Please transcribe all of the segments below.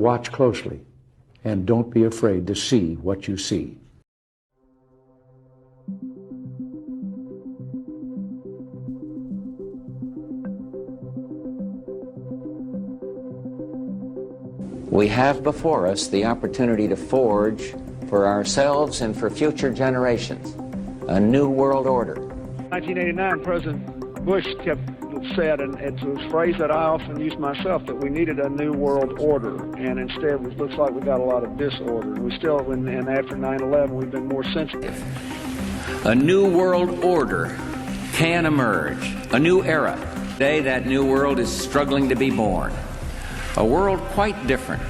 Watch closely, and don't be afraid to see what you see. We have before us the opportunity to forge for ourselves and for future generations a new world order. 1989, President Bush said, and it's a phrase that I often use myself, that we needed a new world order, and instead it looks like we got a lot of disorder. We still, and after 9/11, we've been more sensitive. A new world order can emerge, a new era. Today, that new world is struggling to be born. A world quite different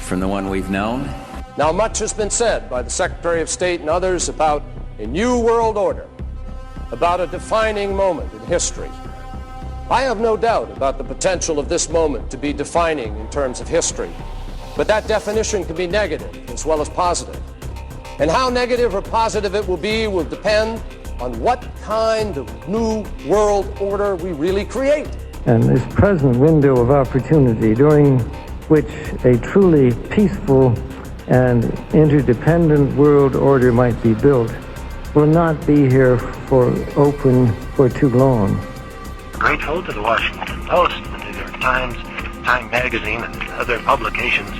from the one we've known. Now, much has been said by the Secretary of State and others about a new world order, about a defining moment in history. I have no doubt about the potential of this moment to be defining in terms of history, but that definition can be negative as well as positive. And how negative or positive it will be will depend on what kind of new world order we really create. And this present window of opportunity during which a truly peaceful and interdependent world order might be built will not be here for too long. Grateful to the Washington Post, the New York Times, Time Magazine, and other publications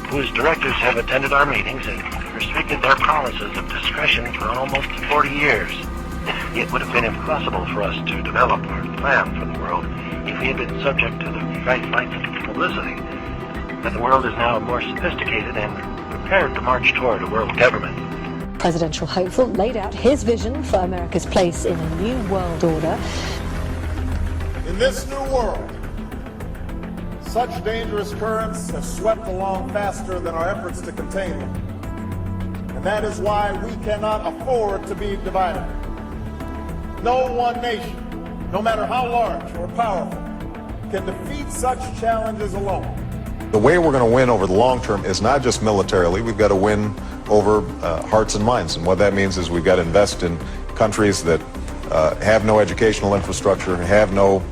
whose directors have attended our meetings and restricted their promises of discretion for almost 40 years. It would have been impossible for us to develop our plan for the world if we had been subject to the bright lights of publicity. But the world is now more sophisticated and prepared to march toward a world government. Presidential hopeful laid out his vision for America's place in a new world order. In this new world, such dangerous currents have swept along faster than our efforts to contain them. And that is why we cannot afford to be divided. No one nation, no matter how large or powerful, can defeat such challenges alone. The way we're going to win over the long term is not just militarily. We've got to win over hearts and minds. And what that means is we've got to invest in countries that have no educational infrastructure, have no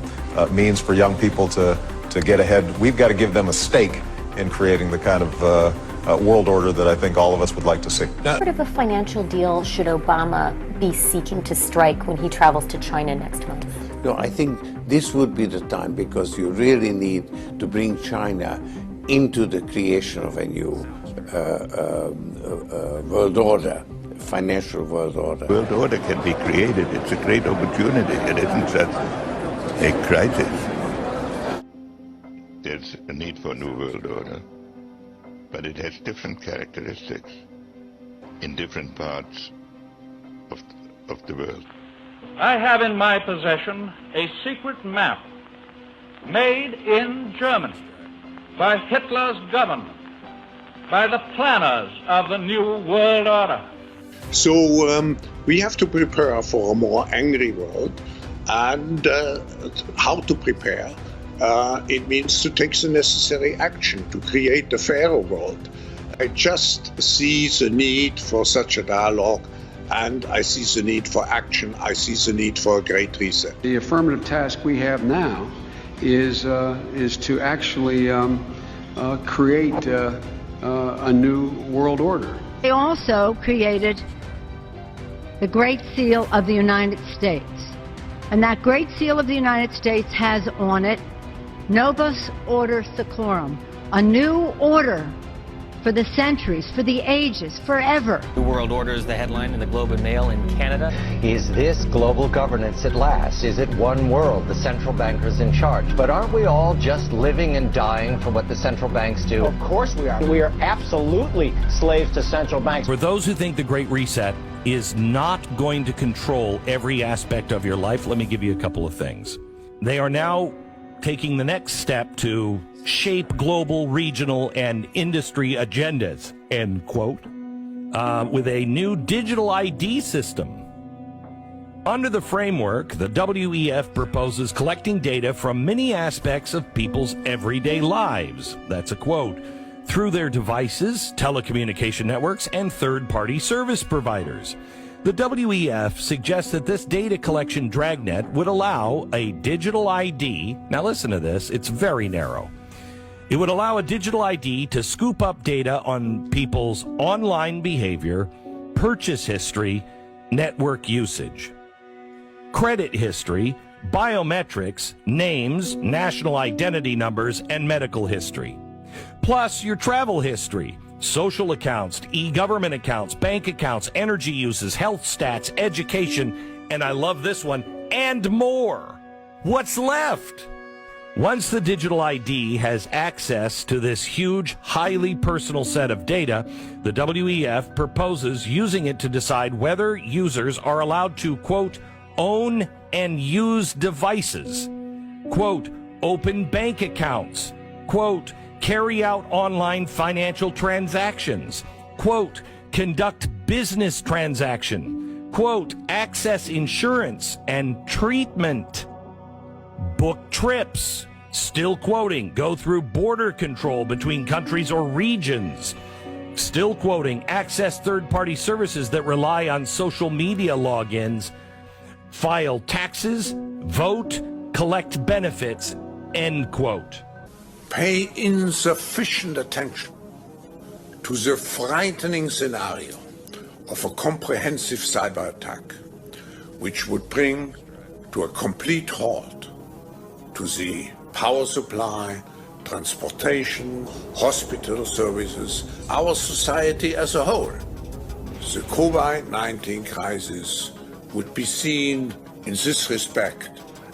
means for young people to get ahead. We've got to give them a stake in creating the kind of world order that I think all of us would like to see. What sort of a financial deal should Obama be seeking to strike when he travels to China next month? No, I think this would be the time, because you really need to bring China into the creation of a new world order, financial world order. World order can be created. It's a great opportunity. It isn't just a crisis. There's a need for a new world order, but it has different characteristics in different parts of the world. I have in my possession a secret map made in Germany by Hitler's government, by the planners of the New World Order. So we have to prepare for a more angry world, and how to prepare? It means to take the necessary action to create a fairer world. I just see the need for such a dialogue, and I see the need for action. I see the need for a great reset. The affirmative task we have now is to actually create a new world order. They also created the Great Seal of the United States. And that Great Seal of the United States has on it Novus Order Seclorum, a new order for the centuries, for the ages, forever. The World Order is the headline in the Globe and Mail in Canada. Is this global governance at last? Is it one world, the central bankers in charge? But aren't we all just living and dying for what the central banks do? Of course we are. We are absolutely slaves to central banks. For those who think the Great Reset is not going to control every aspect of your life, let me give you a couple of things. They are now taking the next step to shape global, regional, and industry agendas, end quote, with a new digital ID system. Under the framework, the WEF proposes collecting data from many aspects of people's everyday lives, that's a quote, through their devices, telecommunication networks, and third-party service providers. The WEF suggests that this data collection dragnet would allow a digital ID, now listen to this, it's very narrow, It would allow a digital ID to scoop up data on people's online behavior, purchase history, network usage, credit history, biometrics, names, national identity numbers, and medical history. Plus your travel history, social accounts, e-government accounts, bank accounts, energy uses, health stats, education, and I love this one, and more. What's left? Once the digital ID has access to this huge, highly personal set of data, the WEF proposes using it to decide whether users are allowed to, quote, own and use devices, quote, open bank accounts, quote, carry out online financial transactions, quote, conduct business transaction, quote, access insurance and treatment, book trips, still quoting, go through border control between countries or regions, still quoting, access third-party services that rely on social media logins, file taxes, vote, collect benefits, end quote. Pay insufficient attention to the frightening scenario of a comprehensive cyber attack, which would bring to a complete halt to the power supply, transportation, hospital services, our society as a whole. The COVID-19 crisis would be seen in this respect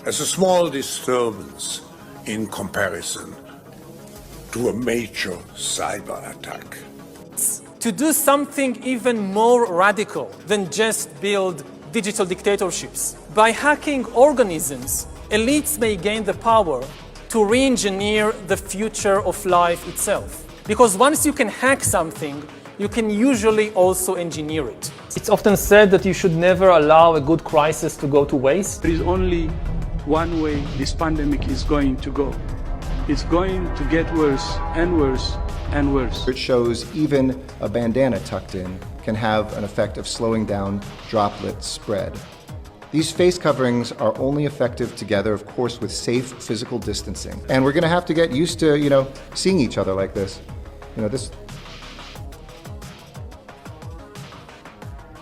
as a small disturbance in comparison to a major cyber attack. To do something even more radical than just build digital dictatorships. By hacking organisms, elites may gain the power to re-engineer the future of life itself. Because once you can hack something, you can usually also engineer it. It's often said that you should never allow a good crisis to go to waste. There is only one way this pandemic is going to go. It's going to get worse and worse and worse. It shows even a bandana tucked in can have an effect of slowing down droplet spread. These face coverings are only effective together, of course, with safe physical distancing. And we're going to have to get used to, seeing each other like this.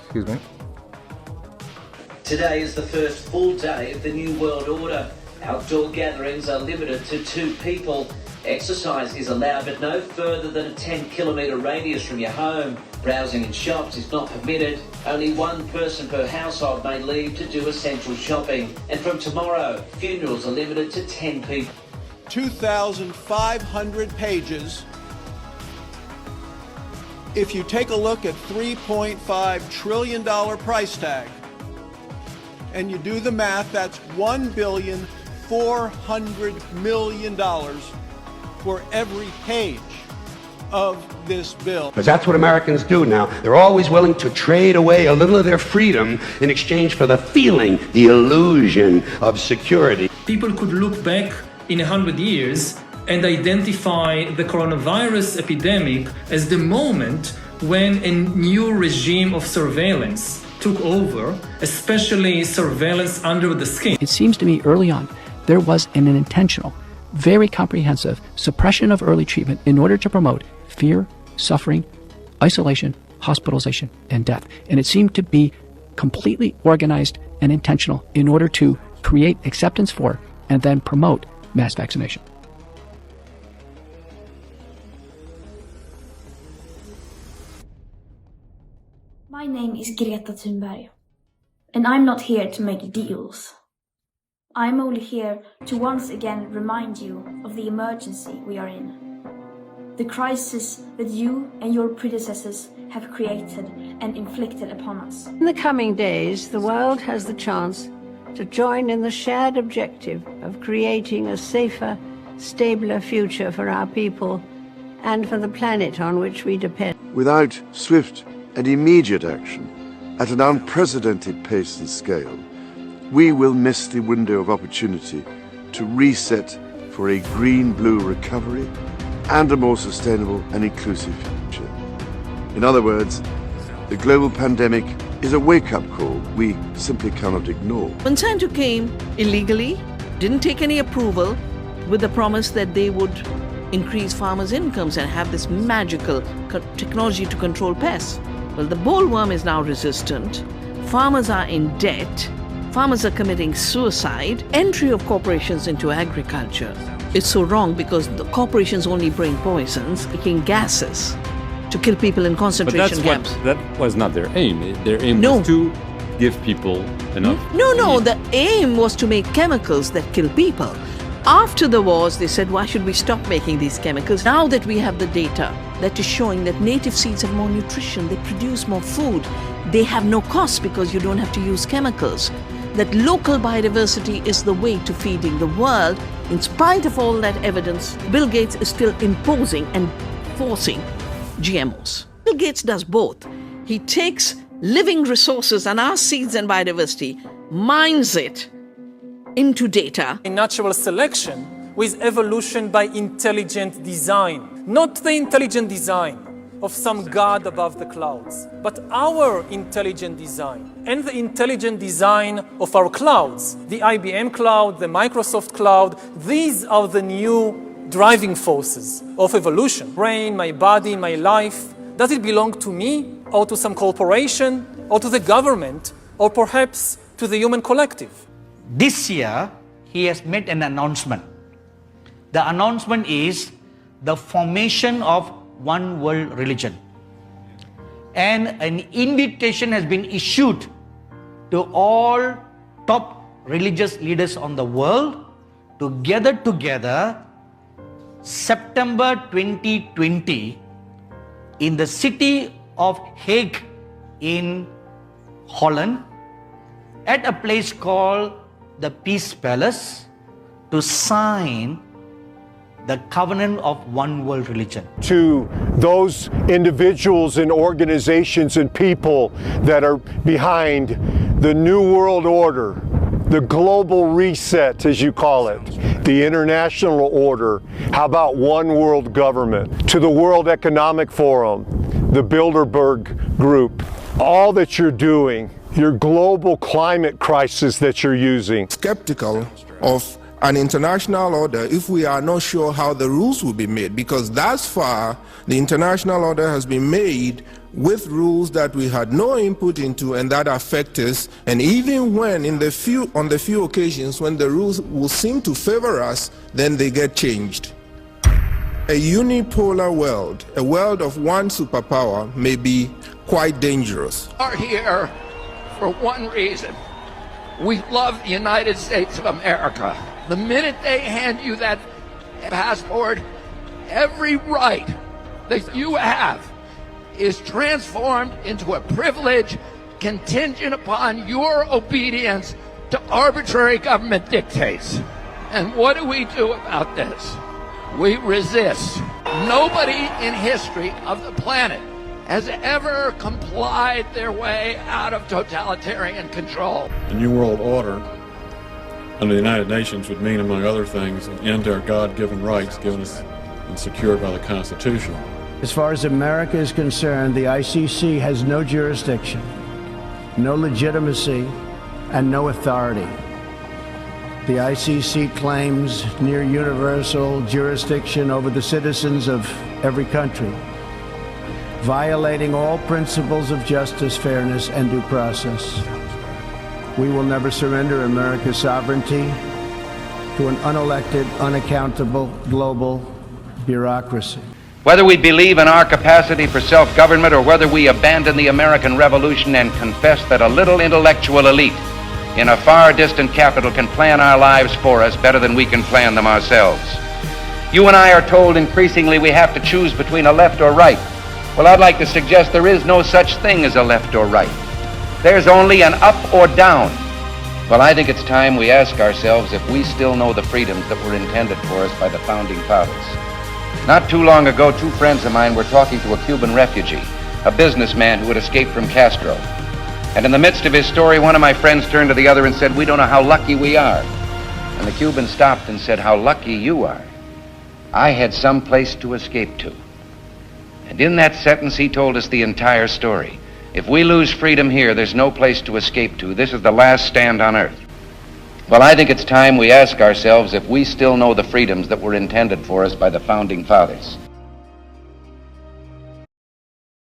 Excuse me. Today is the first full day of the New World Order. Outdoor gatherings are limited to 2 people. Exercise is allowed, but no further than a 10-kilometre radius from your home. Browsing in shops is not permitted. Only 1 person per household may leave to do essential shopping. And from tomorrow, funerals are limited to 10 people. 2,500 pages. If you take a look at $3.5 trillion price tag, and you do the math, that's $1.4 billion for every page of this bill. Because that's what Americans do now. They're always willing to trade away a little of their freedom in exchange for the feeling, the illusion of security. People could look back in 100 years and identify the coronavirus epidemic as the moment when a new regime of surveillance took over, especially surveillance under the skin. It seems to me early on there was an intentional, very comprehensive suppression of early treatment in order to promote fear, suffering, isolation, hospitalization, and death. And it seemed to be completely organized and intentional in order to create acceptance for and then promote mass vaccination. My name is Greta Thunberg, and I'm not here to make deals. I'm only here to once again remind you of the emergency we are in. The crisis that you and your predecessors have created and inflicted upon us. In the coming days, the world has the chance to join in the shared objective of creating a safer, stabler future for our people and for the planet on which we depend. Without swift and immediate action at an unprecedented pace and scale, we will miss the window of opportunity to reset for a green-blue recovery and a more sustainable and inclusive future. In other words, the global pandemic is a wake-up call we simply cannot ignore. Monsanto came illegally, didn't take any approval, with the promise that they would increase farmers' incomes and have this magical technology to control pests. Well, the bollworm is now resistant. Farmers are in debt. Farmers are committing suicide. Entry of corporations into agriculture is so wrong because the corporations only bring poisons, making gases to kill people in concentration camps. That was not their aim. Their aim was to give people enough. No, the aim was to make chemicals that kill people. After the wars, they said, why should we stop making these chemicals? Now that we have the data that is showing that native seeds have more nutrition, they produce more food, they have no cost because you don't have to use chemicals, that local biodiversity is the way to feeding the world. In spite of all that evidence, Bill Gates is still imposing and forcing GMOs. Bill Gates does both. He takes living resources and our seeds and biodiversity, mines it into data. In natural selection with evolution by intelligent design, not the intelligent design of some god above the clouds, but our intelligent design and the intelligent design of our clouds, the IBM cloud, the Microsoft cloud. These are the new driving forces of evolution. Brain, my body, my life. Does it belong to me or to some corporation or to the government or perhaps to the human collective? This year, he has made an announcement. The announcement is the formation of one world religion. And an invitation has been issued to all top religious leaders on the world to gather together September 2020 in the city of Hague in Holland at a place called the Peace Palace to sign the covenant of one world religion. To those individuals and organizations and people that are behind the New World Order, the global reset, as you call it, the international order, how about one world government, to the World Economic Forum, the Bilderberg Group, all that you're doing, your global climate crisis that you're using. Skeptical of an international order if we are not sure how the rules will be made, because thus far the international order has been made with rules that we had no input into and that affect us, and even when on the few occasions when the rules will seem to favor us, then they get changed. A unipolar world, a world of one superpower, may be quite dangerous. We are here for one reason. We love the United States of America. The minute they hand you that passport, every right that you have is transformed into a privilege contingent upon your obedience to arbitrary government dictates. And what do we do about this? We resist. Nobody in history of the planet has ever complied their way out of totalitarian control. The New World Order under the United Nations would mean, among other things, an end to our God-given rights given us and secured by the Constitution. As far as America is concerned, the ICC has no jurisdiction, no legitimacy, and no authority. The ICC claims near universal jurisdiction over the citizens of every country, violating all principles of justice, fairness, and due process. We will never surrender America's sovereignty to an unelected, unaccountable global bureaucracy. Whether we believe in our capacity for self-government or whether we abandon the American Revolution and confess that a little intellectual elite in a far distant capital can plan our lives for us better than we can plan them ourselves. You and I are told increasingly we have to choose between a left or right. Well, I'd like to suggest there is no such thing as a left or right. There's only an up or down. Well, I think it's time we ask ourselves if we still know the freedoms that were intended for us by the founding fathers. Not too long ago, two friends of mine were talking to a Cuban refugee, a businessman who had escaped from Castro. And in the midst of his story, one of my friends turned to the other and said, "We don't know how lucky we are." And the Cuban stopped and said, "How lucky you are. I had some place to escape to." And in that sentence, he told us the entire story. If we lose freedom here, there's no place to escape to. This is the last stand on earth. Well, I think it's time we ask ourselves if we still know the freedoms that were intended for us by the Founding Fathers.